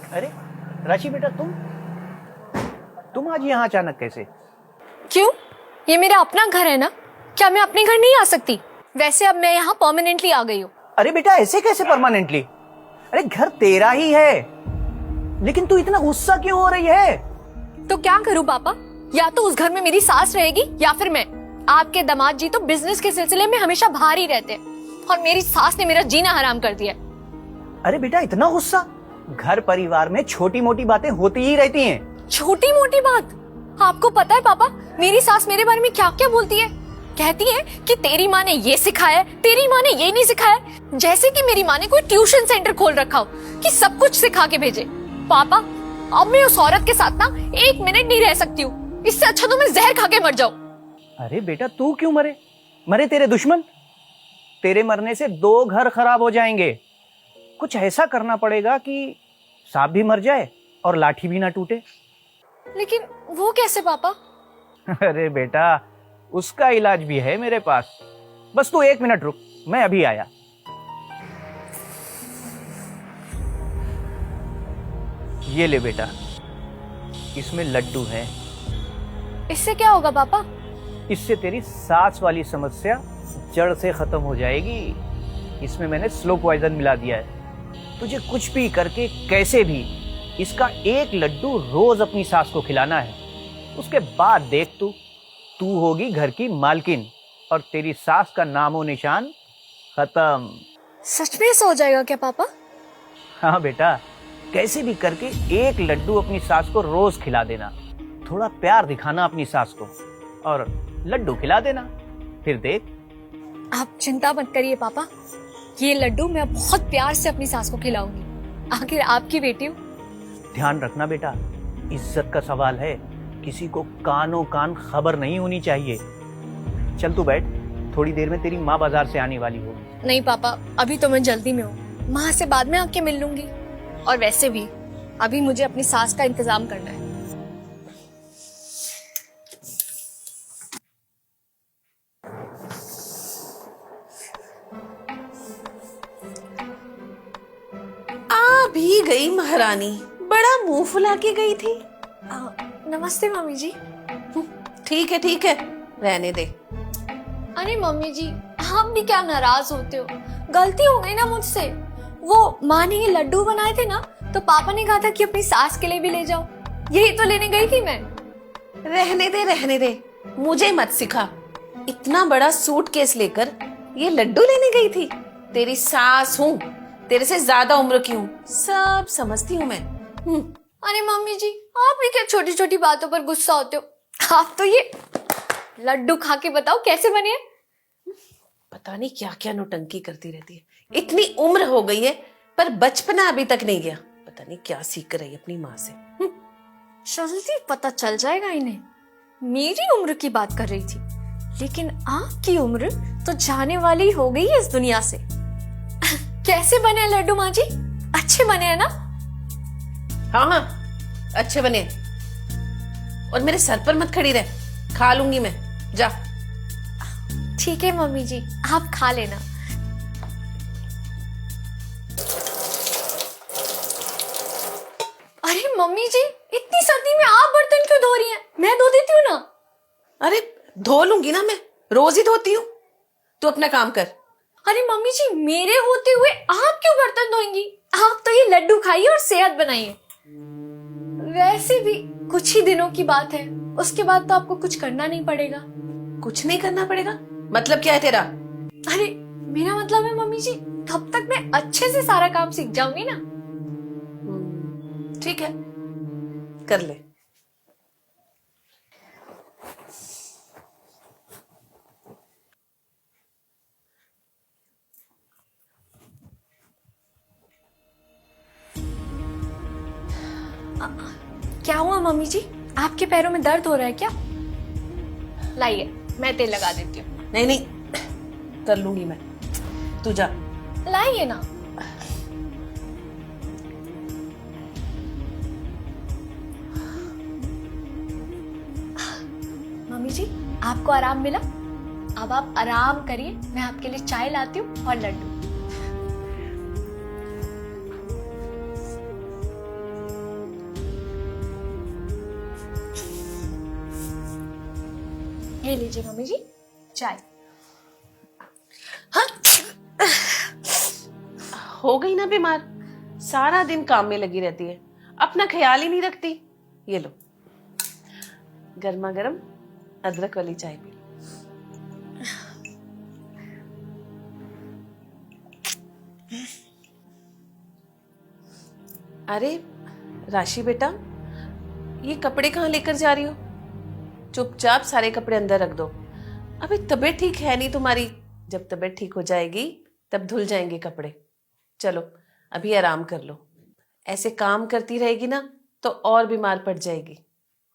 अरे राशि बेटा, तुम आज यहाँ अचानक कैसे? क्यों? ये मेरा अपना घर है ना, क्या मैं अपने घर नहीं आ सकती? वैसे अब मैं यहाँ परमानेंटली आ गई हूँ। अरे बेटा, ऐसे कैसे परमानेंटली? अरे घर तेरा ही है, लेकिन तू इतना गुस्सा क्यों हो रही है? तो क्या करूँ पापा, या तो उस घर में मेरी सास रहेगी या फिर मैं। आपके दामाद जी तो बिजनेस के सिलसिले में हमेशा बाहर ही रहते हैं और मेरी सास ने मेरा जीना हराम कर दिया। अरे बेटा, इतना गुस्सा? घर परिवार में छोटी मोटी बातें होती ही रहती हैं। छोटी मोटी बात? आपको पता है पापा, मेरी सास मेरे बारे में क्या क्या बोलती है? कहती है कि तेरी माँ ने ये सिखाया, तेरी माँ ने ये नहीं सिखाया, जैसे कि मेरी माँ ने कोई ट्यूशन सेंटर खोल रखा हो कि सब कुछ सिखा के भेजे। पापा, अब मैं उस औरत के साथ ना 1 मिनट नहीं रह सकती हूँ। इससे अच्छा तो मैं जहर खा के मर जाऊं। अरे बेटा, तू क्यों मरे? मरे तेरे दुश्मन। तेरे मरने से 2 घर खराब हो जाएंगे। कुछ ऐसा करना पड़ेगा कि सांप भी मर जाए और लाठी भी ना टूटे। लेकिन वो कैसे पापा? अरे बेटा, उसका इलाज भी है मेरे पास। बस तू 1 मिनट रुक, मैं अभी आया। ये ले बेटा, इसमें लड्डू है। इससे क्या होगा पापा? इससे तेरी सांस वाली समस्या जड़ से खत्म हो जाएगी। इसमें मैंने स्लो पॉइजन मिला दिया है। तुझे कुछ भी करके कैसे भी इसका 1 लड्डू रोज अपनी सास को खिलाना है। उसके बाद देख, तू होगी घर की मालकिन और तेरी सास का नामो निशान खत्म। सच में ऐसा हो जाएगा क्या पापा? हाँ बेटा, कैसे भी करके 1 लड्डू अपनी सास को रोज खिला देना। थोड़ा प्यार दिखाना अपनी सास को और लड्डू खिला देना, फिर देख। आप चिंता मत करिए पापा, ये लड्डू मैं बहुत प्यार से अपनी सास को खिलाऊंगी। आखिर आपकी बेटी हूँ। ध्यान रखना बेटा, इज्जत का सवाल है, किसी को कानों कान खबर नहीं होनी चाहिए। चल तू बैठ, थोड़ी देर में तेरी माँ बाजार से आने वाली हो। नहीं पापा, अभी तो मैं जल्दी में हूँ, माँ से बाद में आके मिल लूंगी। और वैसे भी अभी मुझे अपनी सास का इंतजाम करना है। आ भी गई महारानी, बड़ा मुंह फुला के गई थी। नमस्ते मम्मी जी। ठीक है, रहने दे। अरे मम्मी जी, आप भी क्या नाराज होते हो? गलती हो गई ना मुझसे। वो माँ ने ये लड्डू बनाए थे ना, तो पापा ने कहा था कि अपनी सास के लिए भी ले जाओ, यही तो लेने गई थी मैं। रहने दे, मुझे मत सिखा। इतना बड़ा सूटकेस लेकर ये लड्डू लेने गई थी? तेरी सास हूँ, तेरे से ज्यादा उम्र की हूँ, सब समझती हूँ मैं। अरे मम्मी जी, आप भी क्या छोटी छोटी बातों पर गुस्सा होते हो? आप तो ये लड्डू खा के बताओ कैसे बने हैं? पता नहीं क्या क्या नौटंकी करती रहती है। इतनी उम्र हो गई है पर बचपना अभी तक नहीं गया। पता नहीं क्या सीख रही है अपनी माँ से। जल्दी पता चल जाएगा इन्हें। मेरी उम्र की बात कर रही थी, लेकिन आपकी उम्र तो जाने वाली हो गई है इस दुनिया से। कैसे बने हैं लड्डू माँ जी? अच्छे बने हैं ना? हाँ, अच्छे बने। और मेरे सर पर मत खड़ी रह, खा लूंगी मैं, जा। ठीक है मम्मी जी, आप खा लेना। अरे मम्मी जी, इतनी सर्दी में आप बर्तन क्यों धो रही हैं? मैं धो देती हूँ ना। अरे धो लूंगी ना, मैं रोज ही धोती हूँ। तू अपना काम कर। अरे मम्मी जी, मेरे होते हुए आप क्यों बर्तन धोएंगी? आप तो ये लड्डू खाइए और सेहत बनाइए। वैसे भी कुछ ही दिनों की बात है, उसके बाद तो आपको कुछ करना नहीं पड़ेगा। कुछ नहीं करना पड़ेगा? मतलब क्या है तेरा? अरे मेरा मतलब है मम्मी जी, तब तक मैं अच्छे से सारा काम सीख जाऊंगी ना। ठीक है, कर ले। क्या हुआ मम्मी जी, आपके पैरों में दर्द हो रहा है क्या? लाइए, मैं तेल लगा देती हूँ। नहीं, कर लूंगी मैं, तू जा। लाइए ना। मम्मी जी, आपको आराम मिला? अब आप आराम करिए, मैं आपके लिए चाय लाती हूँ और लड्डू। ये लीजिए मम्मी जी चाय। हो गई ना बीमार, सारा दिन काम में लगी रहती है, अपना ख्याल ही नहीं रखती। ये लो गर्मा गर्म अदरक वाली चाय पी। अरे राशि बेटा, ये कपड़े कहाँ लेकर जा रही हो? चुपचाप सारे कपड़े अंदर रख दो। अभी तबीयत ठीक है नहीं तुम्हारी, जब तबीयत ठीक हो जाएगी तब धुल जाएंगे कपड़े। चलो अभी आराम कर लो, ऐसे काम करती रहेगी ना तो और बीमार पड़ जाएगी।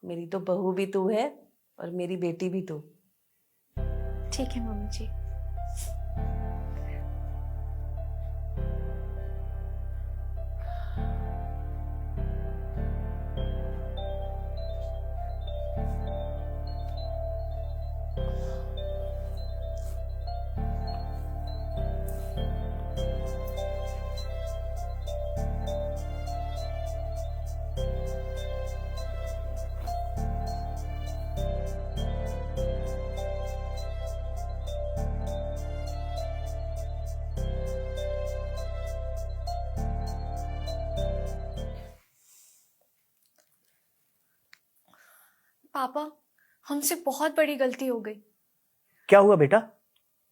मेरी तो बहू भी तू है और मेरी बेटी भी तू। ठीक है मम्मी जी। पापा हमसे बहुत बड़ी गलती हो गई। क्या हुआ बेटा,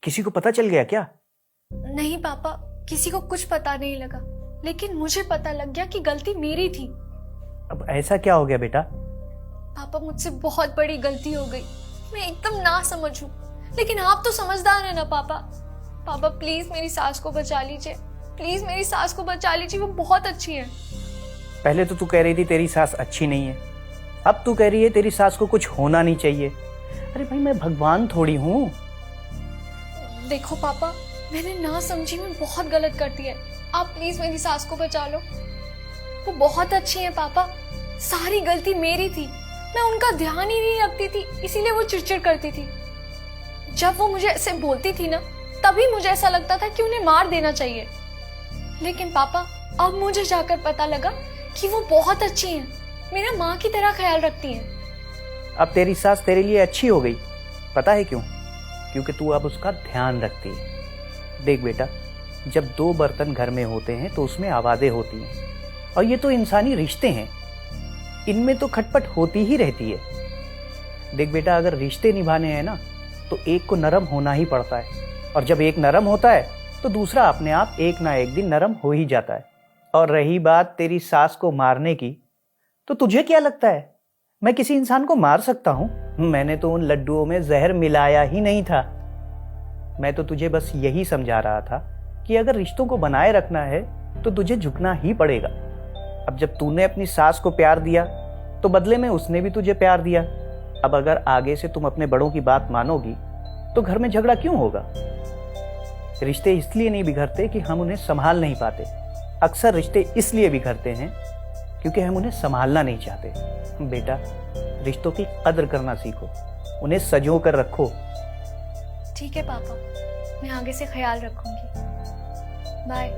किसी को पता चल गया क्या? नहीं पापा, किसी को कुछ पता नहीं लगा, लेकिन मुझे पता लग गया कि गलती मेरी थी। अब ऐसा क्या हो गया बेटा? पापा मुझसे बहुत बड़ी गलती हो गई, मैं एकदम ना समझ हूँ, लेकिन आप तो समझदार है ना पापा। पापा प्लीज मेरी सास को बचा लीजिए, प्लीज मेरी सास को बचा लीजिए, वो बहुत अच्छी है। पहले तो तू कह रही थी तेरी सास अच्छी नहीं है, अब तू कह रही है तेरी सास को कुछ होना नहीं चाहिए। अरे भाई मैं भगवान थोड़ी हूँ। देखो पापा, मैंने ना समझी में बहुत गलत कर दिया है, आप प्लीज मेरी सास को बचा लो। वो बहुत अच्छी है पापा, सारी गलती मेरी थी, मैं उनका ध्यान ही नहीं रखती थी, इसीलिए वो चिड़चिड़ करती थी। जब वो मुझे ऐसे बोलती थी ना, तभी मुझे ऐसा लगता था कि उन्हें मार देना चाहिए। लेकिन पापा अब मुझे जाकर पता लगा कि वो बहुत अच्छी हैं, मेरा माँ की तरह ख्याल रखती हैं। अब तेरी सास तेरे लिए अच्छी हो गई, पता है क्यों? क्योंकि तू अब उसका ध्यान रखती है। देख बेटा, जब दो बर्तन घर में होते हैं तो उसमें आवाजें होती हैं, और ये तो इंसानी रिश्ते हैं, इनमें तो खटपट होती ही रहती है। देख बेटा, अगर रिश्ते निभाने हैं ना तो एक को नरम होना ही पड़ता है, और जब एक नरम होता है तो दूसरा अपने आप एक ना एक दिन नरम हो ही जाता है। और रही बात तेरी सास को मारने की, तो तुझे क्या लगता है मैं किसी इंसान को मार सकता हूं? मैंने तो उन लड्डुओं में जहर मिलाया ही नहीं था। मैं तो तुझे बस यही समझा रहा था कि अगर रिश्तों को बनाए रखना है तो तुझे झुकना ही पड़ेगा। अब जब तूने अपनी सास को प्यार दिया तो बदले में उसने भी तुझे प्यार दिया। अब अगर आगे से तुम अपने बड़ों की बात मानोगी तो घर में झगड़ा क्यों होगा? रिश्ते इसलिए नहीं बिगड़ते कि हम उन्हें संभाल नहीं पाते, अक्सर रिश्ते इसलिए बिगड़ते हैं क्योंकि हम उन्हें संभालना नहीं चाहते। बेटा, रिश्तों की कदर करना सीखो, उन्हें सजो कर रखो। ठीक है पापा, मैं आगे से ख्याल रखूंगी। बाय।